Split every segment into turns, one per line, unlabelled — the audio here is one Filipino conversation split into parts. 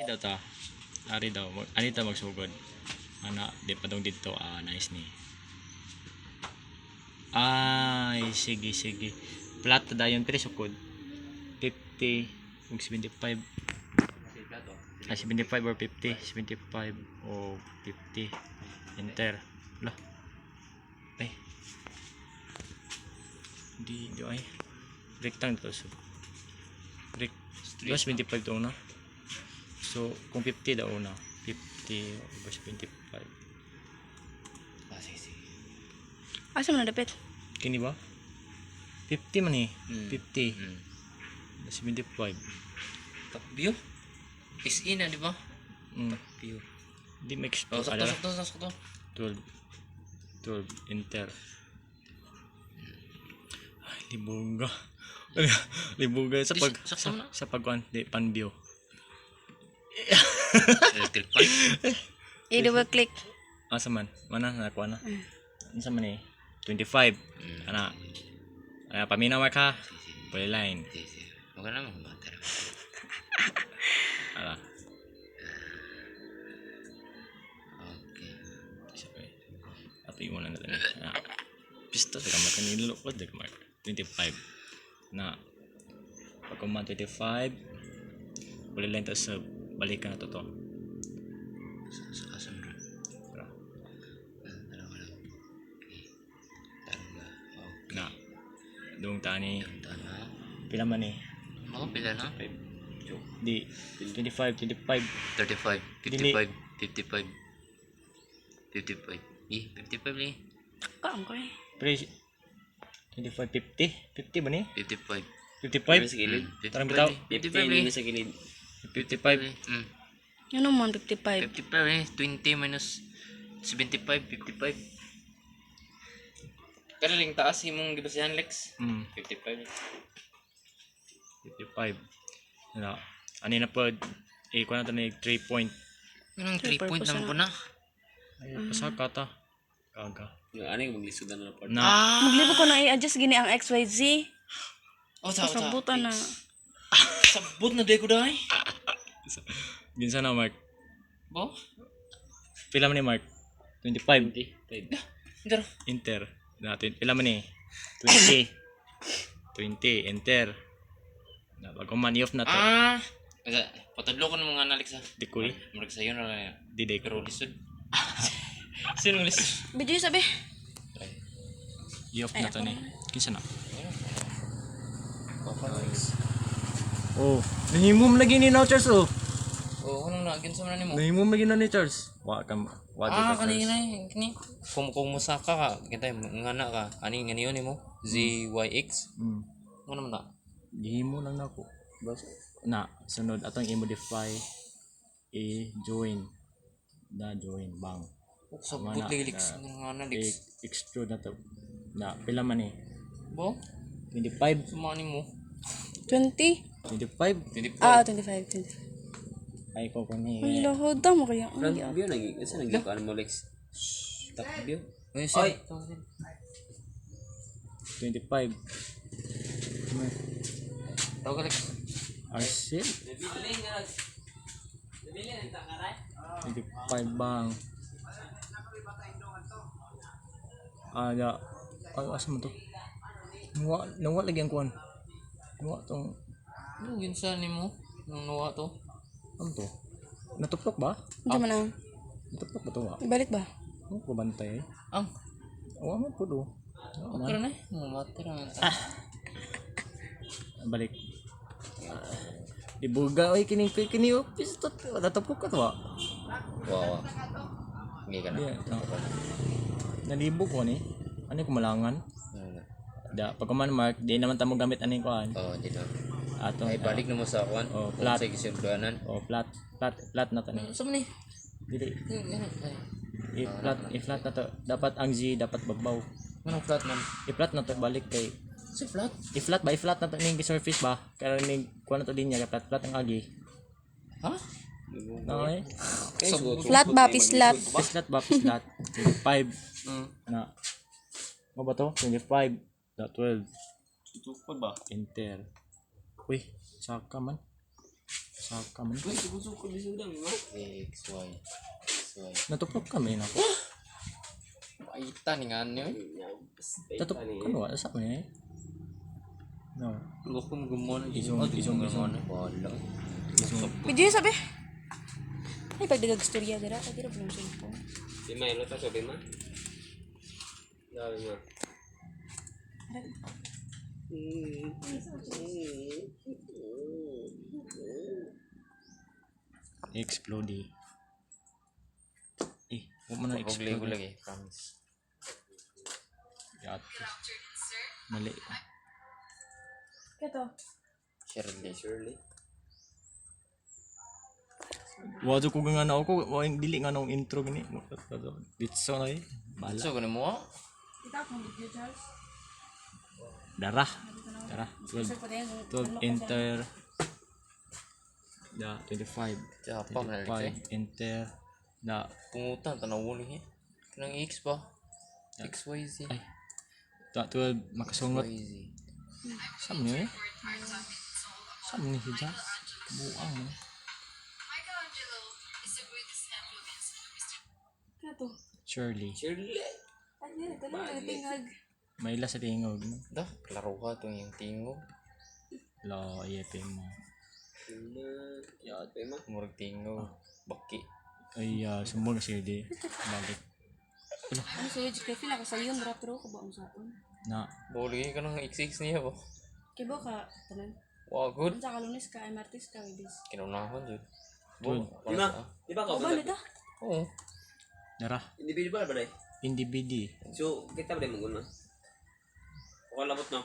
daw ta. Ari daw. Ani ta magsugod. Ana, di pa dong dito. Nice ni. Ay, sige. Plat dayon pero sukod. 50 ug 75. 75 or 50. 75 o 50. Enter. Lah. Ay. Di ay. Rectangle to. Rect. 75 to na. So, kung 50 daw una, 50 over 75.
Sige.
Asa man na dapit?
Kini ba? 50 man eh. 50. 75.
Top view? Is in na, di ba?
Top
view.
Di mix.
Oh, sakto.
12. Enter. Ay, libuga. Libuga sa pag
Sakto na.
sa pagkuan di pan view.
Electric pan.
I-double click.
Asa man? Mana nakuha na? Asa man eh? 25. Ana. Paminaw ka. Polyline.
Sige. Huwag ka naman matter.
Ala.
Okay.
Sige. Ato yung muna natin. Pisto. Teka marka nilulok ko. Teka marka. 25. Na. Pagkuman 25. Polyline to sa balikan na to.
Sa kasunod.
Tara.
Dalawa lang. Okay. Targa. Okay.
Na. Doong tani.
Tana.
Pila man eh?
Ako pila na?
5. Di. 25.
35, 55, 55. 55. 55 eh.
Kaang ko eh.
Pre. 25. 50. 50 ba ni?
55.
55?
gilid.
Tarang bitaw.
55 eh.
sa gilid.
55.
Yun naman, 55.
55 eh. 20 minus 75, 55. Pero ring taas imong gibasihan Lex. 55.
55. Ano? Ani na po. Kuha na ito na 3 point.
Anong 3 point lang po na?
Ay, pasaka ta. Kaga.
Yung ano yung maglisudan na part.
Na.
Maglibo ko na i-adjust gini ang XYZ.
Oh, sa
Pasabutan na.
Sabot na day ko dahi.
Ginsa na Mark.
Bo?
Pila man ni Mark? 25.
Dara.
Enter. Natin. Pila man ni? 20. 20. Enter. Na bago man i-off na to.
Patadlo ko ng mga Alex ha.
Di ko eh.
Marag sa'yo na
Di day
pero
ko.
lisod. Sino lisod?
Video sabi.
I-off na to ni. Kinsa na?
Alex.
Oh. Nahimom lagi ni now Charles oh.
Oh, anong nagin sa manan mo?
Nahimom lagi na ni Charles. Wa ka.
Kanina kini. Kung musaka ka, kita ngana ka. Ani ngani yun mo? ZYX. Ano naman ta?
Gihimo lang na ako. Na, sunod atong i-modify i-join. Join bang.
Sabot lagi Lex. Ngana Lex.
Extrude na to. Na pila man eh.
Bo?
25.
Sumani mo.
20?
25.
25.
25.
Ay ko ni.
Wala, hoda mo kaya.
Front view lagi. Kasi nag-ano mo Lex? Top view.
Ay,
25.
tawag ka Lex.
Arcel. 25 bang. Ya. Asa mo to? Nawa lagi ang kuan. Nawa tong
Ano ginsa nimo? Nung nawa to?
ano to? Natuplok ba?
Hindi man ang.
Natuplok ba to?
Ibalik ba?
Ano ko bantay?
Ang.
Oo, ano po do?
Okay na eh. Mater ang
Balik. Ibuga oy kini pistot. Natuplok ka to ba?
Wow. Hindi ka na.
Nalibog ko ni. Ano ko malangan? Pagkuman Mark, di naman tamo gamit ani kuan.
Oo, di na.
Atong
Ay, balik na mo sa akuan.
Oh,
Flat.
flat.
Sa gisimplanan.
Flat na to ni.
Saan man eh?
Dili.
Ay.
I-flat na to. Dapat ang Z dapat babaw.
Anong flat man?
I-flat na to balik kay
Si flat?
i-flat na to ning surface ba? Kaya ning kuan na to din niya flat ang agi.
Ha?
Okay.
Flat ba? Pislat.
Pislat ba? Pislat. 25. Na. Ano ba to? 25. 12.
Ito pa ba?
Enter. Uy, saka man. Saka man.
Uy, sigusok ko bisudang, ma.
XY. XY.
Natuplok kami na.
Paita ni nga niyo.
Tatup kano sa man eh. No.
Luwak ko magumon.
Isong.
Wala.
Video yun sabi. Ay, pagdagag storya dira. Ay, dira po ng cellphone.
Di ma, ilo ta so, di ma. Dami ma.
Explode. Huwag mo na
Pagugli ko
explode.
lagi. Promise.
Yato. Mali.
Ito.
Shirley.
Wado ko nga na ako. Dili nga na intro gani. Bitso na eh. Bala.
So, ganun mo?
Kita ako ng video, Charles.
Dara. 12
Sir, pwede yan.
12 enter. 25.
Tsaka pa, man
25 enter.
Pungutan, tanaw ni eh. Kanang X pa. XYZ.
Ay. 12 makasungot.
XYZ.
Sam niyo eh. Sam ni si Jazz. Buang mo.
Ito.
Shirley.
Ay, dira. Ito lang nagatingag.
May ila sa tingog. No?
Dah, klaro ka itong yung tingog.
Lo, iyepe mo.
Yate ma.
Murag tingog. Baki.
Ay, sumbong na siya di. Balik.
Ano sa'yo, Jika? Feel ako sa'yo. Rapro ko ba ang sa'on?
Na.
Bawali ka ng XX niya ba?
Kibo ka, tanan.
Wow, good.
Kung sa kalunis ka, ay martis ka, Widis.
Kinunahon dyan.
Good.
Di ma. Di ba ka
O ba, nito?
Oo.
Dara.
Individual ba dai?
Indibidi.
So, kita ba dai maguna? O kalabot no.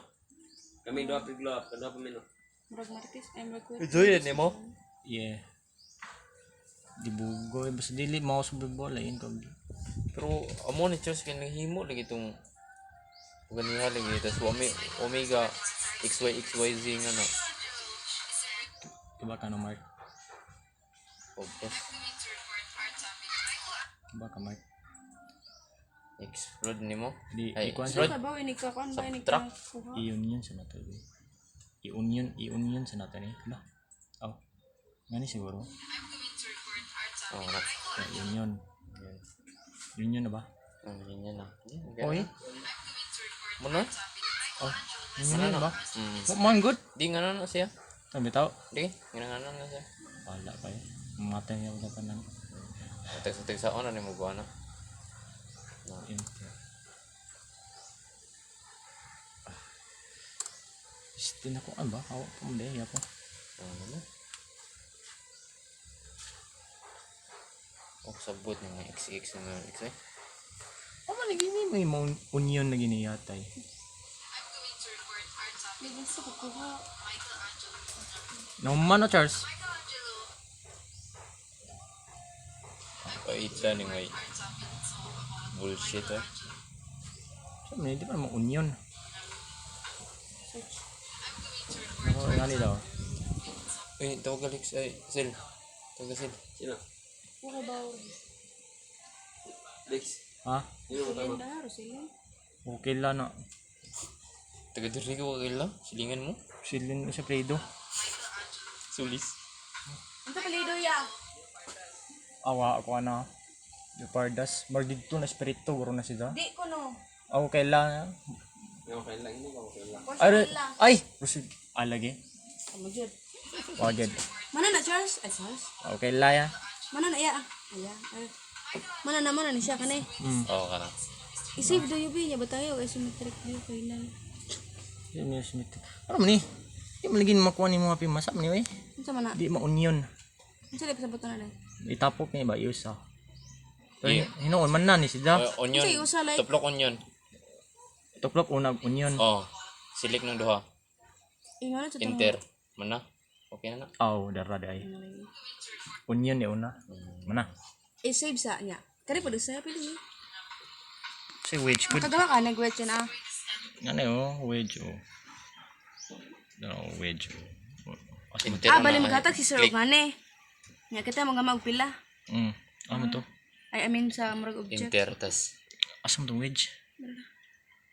Kami dua piglo up, dua pa mino.
Murag martis, ay murag kwet.
Enjoy yan mo?
Yeah. Dibugoy. Basta dili mo sa bola. Yun ko.
Pero amo ni Charles kaya naghimo lagi itong ganiha lagi. Tapos omega XYZ nga na.
Diba ka no, Mark?
Focus.
Diba ka, Mark?
Explode ni mo.
Di,
Ay,
ikuan
Sino
sa
ka ba? Inig ka, kuan ba? Inig
Subtract.
ka kuha?
i-union sa nato. I-union sa nato ni. Hala. Oh. Ngani siguro.
Oo na.
Union. Union na ba?
Yun yan na.
Oy.
Muna?
Oh. Union na ba?
Mm.
Oh, man good.
Di nga na siya.
Sabi tao.
Di, ginanganan na siya.
Wala pa eh. Mamatay niya wala pa nang
Tag sa ona ni mo ba na?
enter. Istin ako ano ba? Hawak pa mo dahil ako.
Ano na? Oh, sabot ng mga XX na mga X eh.
Ano na gini may mga union na gini yatay.
May gusto ko kuha.
Naman no Charles.
Paita ni may bullshit eh.
Sabi di ba naman union?
Search.
Ako nga daw.
Uy, tawag Alex. Ay, Sil. Tawag Sil.
Sino?
Okay ba?
Lex.
Ha?
Sino mo tama?
Rosilin da, Rosilin.
Okay lang na.
Taga diri ko kagila. Silingan mo.
Silin sa Play-Doh.
Sulis.
Ito palido ya.
Awa ako ana. Yung pardas. Mar dito na espiritu. Guro na sila.
Di ko no.
Okay lang.
Okay lang, hindi ba okay lang?
Ay!
Rosilin lang.
Ay! Rosil. Lagi.
Ano dyan?
Wagad.
Mana na Charles? Ay Charles.
Okay lang ya.
Mana na iya? Aya. Mana na ni siya kanay.
Oo ka na.
I-save do you be niya batayo kay symmetric view kay nan.
Yun yung Smith. Ano man eh? Di mo lagi makuha ni mga pimasap ni eh.
Unsa man na?
Di ma-union.
Unsa di pa sa buto na lang?
Itapok niya ba? Iusa. Pero
Yeah.
hinoon man na ni si Jack.
Onion.
Kasi usa like
Tuplok onion.
Tuklop unag onion.
Oo. Silik ng duha.
ingana sa
Enter. Mana? Okay na na.
Aw, dara day. Onion ni una. Mana?
I-save sa niya. Kani pa sa pili.
Si wedge good.
Kagawa ka nag-wet yan ah.
Ano oh, wedge oh. No, wedge oh. Asa mo?
Enter
Ah,
na
bali
na.
maghatag si Sir
Click.
Ogane. Nga kita mga magpila.
Ano to?
I mean sa murag object.
Enter. Tas.
Asa mo to wedge?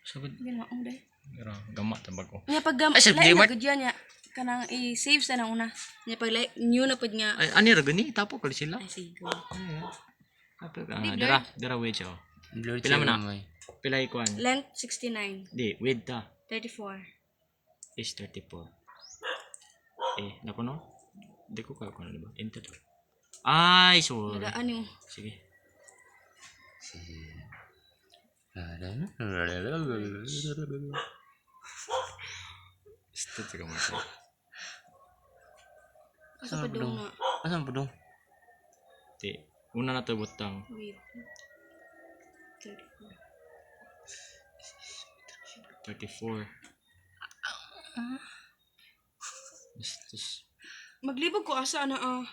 Sagod.
Ginawa mo dai.
Gara, gamat tabag ko.
Nga pag
Ay, Sir
lain
Gilbert.
na gud yan ya. kanang i-save sa nang una. Nya pag like new na pud nga.
Ay, ani ra gani tapo ko sila.
Ay sige.
Tapo ka. Dara wedge oh.
Blur
Pila man na?
may.
Pila ikuan.
Length 69,
Di, width ta
34.
is 34. Nako no? Di ko ka kuno ba? Enter. Ay, sorry.
Nagaan yung
Sige. Stop ka mo.
asa pa daw nga.
Asan po dong?
Di, una na to butang.
Wait.
34. Bastos.
Maglibog ko asa na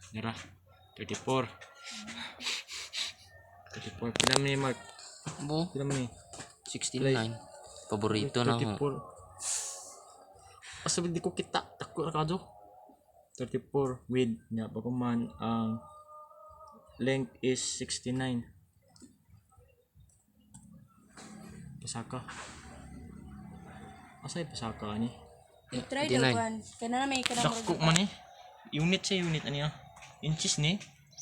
Dara. 34. 34. Pila man ni Mark?
Bo,
Pila man ni?
69. Paborito na ho.
34. Asa di ko kita. Tako na kadto. 34 with nya pagkuman ang length is 69. Pasaka. Asa pasaka ni?
i-try
89.
daw kan. Kana na may kanang
Dako man ni. Unit sa unit ani ah. Inches ni.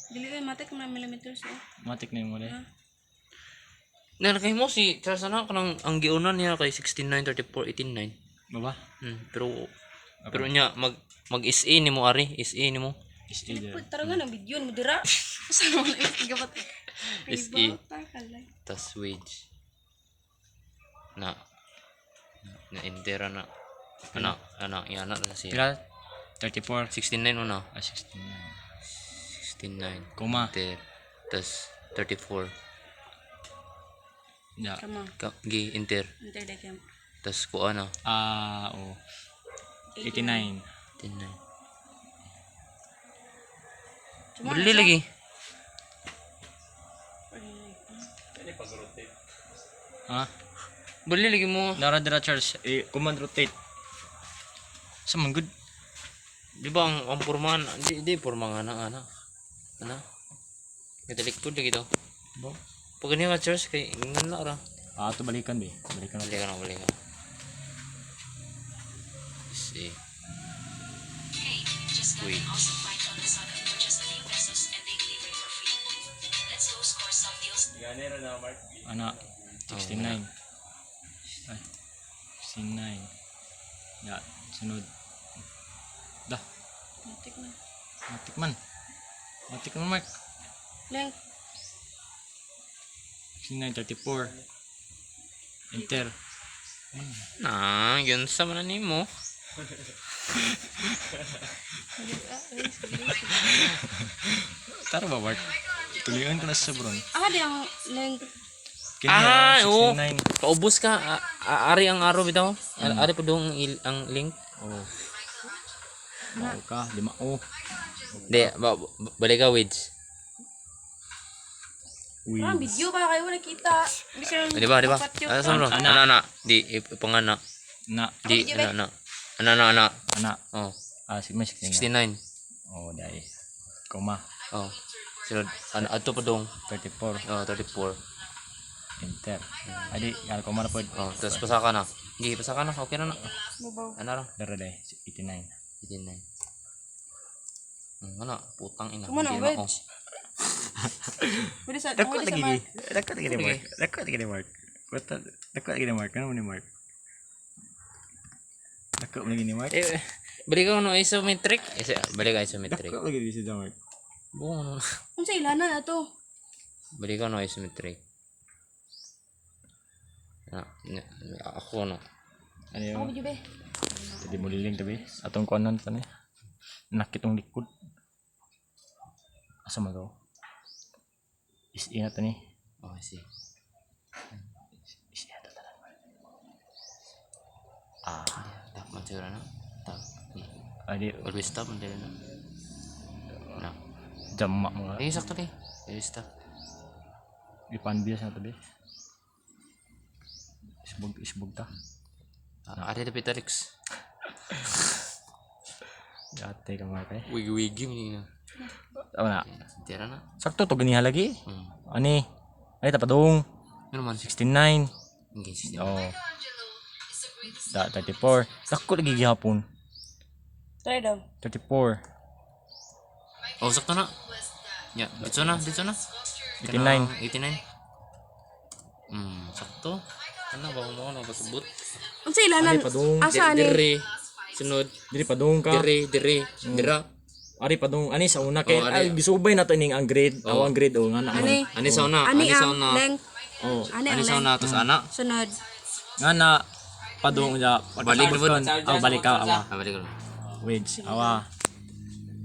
dili kay matik na millimeters
Matik na yung wala.
Nan kay mo si Charles na kanang ang giunan niya kay 69 34 89.
Baba.
Pero nya mag SA ni mo ari, SA ni mo.
Is either.
Pud tarangan ang video mo dira. Asa mo na igapat.
SE.
Kalay.
Tas wage. Na entera na. Anak yana na siya.
Pila? 34.
69 mo na.
69.
69.
Koma.
Enter. Tas 34.
Ya.
Kama.
Gi enter.
Enter the cam.
Tas kuha na.
Oh. 89.
89.
Cuma
Beli lagi.
Ha?
Beli lagi mo.
Dara Charles. Command rotate. Sa man good.
Di ba ang pormahan, di pormahan ana. Ana. Gatalikod lagi to.
Bo.
Pag ganyan ka Charles kay ngana ra.
Ito balikan be. Balikan natin.
Balik ka. See. Wait.
Ana. 69. Ay. 69. Ya. Sunod. Dah.
Matik na.
Matik man Mark.
Length
69, 34. Enter.
Nah, yun sa man nimo.
Tara ba Mark? Tuloyan ka na sa bron.
di ang length.
Oo.
69.
Paubos ka. Ari ang araw bitaw. Ari pa dong ang link.
Oh. Mau ka, 5 oh.
Di, balik ka wedge.
Ang video ba kayo nakita?
Di ba? Asa mo? Ana. Di ipangana.
Na.
Di ana.
Ana.
Oh,
May 69.
69.
Oh, dai. Koma.
Oh. Sunod adto pa dong.
34.
Oh, 34.
Enter. Adi, koma na pod.
Oh, tapos pasaka na. Gi pasaka na. Okay na na.
Babaw.
Ano ra?
Dara dai, 89.
89. Ano? Putang ina.
Kumano,
Hindi na,
wedge? Pwede sa
Dako
pwede sa
lagi
Mark.
ni. Dako lagi ni Mark. Dako lagi ni Mark. Dako lagi ni Mark. Ano ni Mark? Dako lagi ni Mark.
balik ka no isometric. Balik ka isometric.
Dako lagi ni si Mark.
Buong ano.
Unsa ilanan na to?
Balik ka no isometric. Ako no.
Ano
Ako
yun?
video be.
Jadi mo liling tabi. Atong konon pa ni. Nakitong likod. Asa mo daw? Is-ingat ni.
Oh, I see.
Is-ingat talaga.
Tak macam na. Tak.
Adi,
Always stop man na. Na.
jamak mo nga.
Sakto ni. Always stop.
Ipanbias na tabi. Isbog ta.
Ada tapi Tarix.
Dati ka mga kay.
Wigi ni na.
Tama na.
Tira na.
Sakto to ganiha lagi. Ani. Ay tapadong.
Ano man?
69.
Engage.
Oh. 34. Dako lagi gihapon.
Try daw.
34.
Oh, sakto na. Ya, dito na.
89.
89. Sakto. Ano ba mo na pasabot?
Unsa ilanan?
padung.
Asa ni?
Dire. Sunod.
Diri padung ka.
Dira.
Ari padung ani sa una kay
Oh, ari.
gisubay na to ning ang grade. Ang grade o nga na.
Ani?
Ani sa una.
Ani
Ani sa
ang
una.
length.
Oh.
Ani
Ani
ang
sa
length.
una tos ana.
Sunod.
Nga na padung ja.
Balik na ba?
Balik ka awa.
Balik ko.
Wedge awa.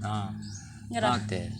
Ah.
Ngara.
Ate.